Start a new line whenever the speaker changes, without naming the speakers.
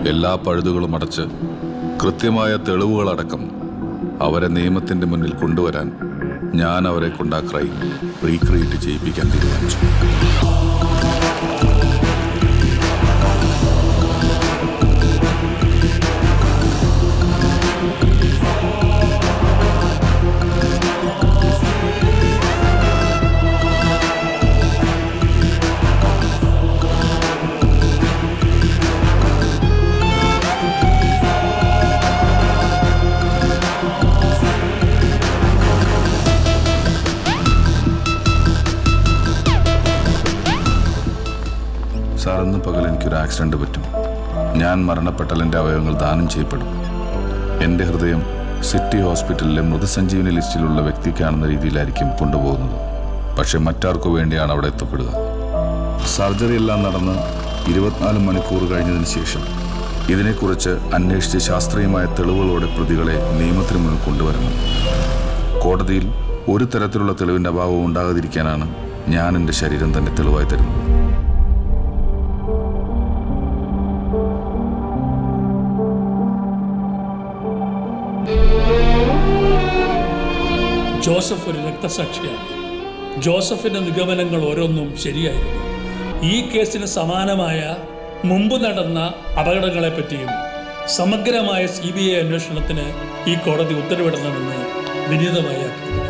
എല്ലാ പഴുതുകളും അടച്ച് കൃത്യമായ തെളിവുകളടക്കം അവരെ നിയമത്തിൻ്റെ മുന്നിൽ കൊണ്ടുവരാൻ ഞാൻ അവരെ കൊണ്ട് ആ ക്രൈം റീക്രിയേറ്റ് ചെയ്യിപ്പിക്കാൻ തീരുമാനിച്ചു. സാർ, ഇന്ന് പകൽ എനിക്കൊരു ആക്സിഡൻറ്റ് പറ്റും. ഞാൻ മരണപ്പെട്ടാൽ എൻ്റെ അവയവങ്ങൾ ദാനം ചെയ്യപ്പെടും. എൻ്റെ ഹൃദയം സിറ്റി ഹോസ്പിറ്റലിലെ മൃതസഞ്ജീവനി ലിസ്റ്റിലുള്ള വ്യക്തിക്കാണെന്ന രീതിയിലായിരിക്കും കൊണ്ടുപോകുന്നത്. പക്ഷെ മറ്റാർക്കു വേണ്ടിയാണ് അവിടെ എത്തപ്പെടുക. സർജറി എല്ലാം നടന്ന് 24 മണിക്കൂർ കഴിഞ്ഞതിന് ശേഷം ഇതിനെക്കുറിച്ച് അന്വേഷിച്ച് ശാസ്ത്രീയമായ തെളിവുകളോടെ പ്രതികളെ നിയമത്തിന് മുന്നിൽ കൊണ്ടുവരണം. കോടതിയിൽ ഒരു തരത്തിലുള്ള തെളിവിൻ്റെ അഭാവം ഉണ്ടാകാതിരിക്കാനാണ് ഞാൻ എൻ്റെ ശരീരം തന്നെ തെളിവായി തരുന്നത്.
ജോസഫ് ഒരു രക്തസാക്ഷിയാണ്. ജോസഫിന്റെ നിഗമനങ്ങൾ ഓരോന്നും ശരിയായിരുന്നു. ഈ കേസിന് സമാനമായ മുമ്പ് നടന്ന അപകടങ്ങളെപ്പറ്റിയും സമഗ്രമായ CBI അന്വേഷണത്തിന് ഈ കോടതി ഉത്തരവിടണമെന്ന് വിനീതമായി അഭ്യർത്ഥിക്കുന്നു.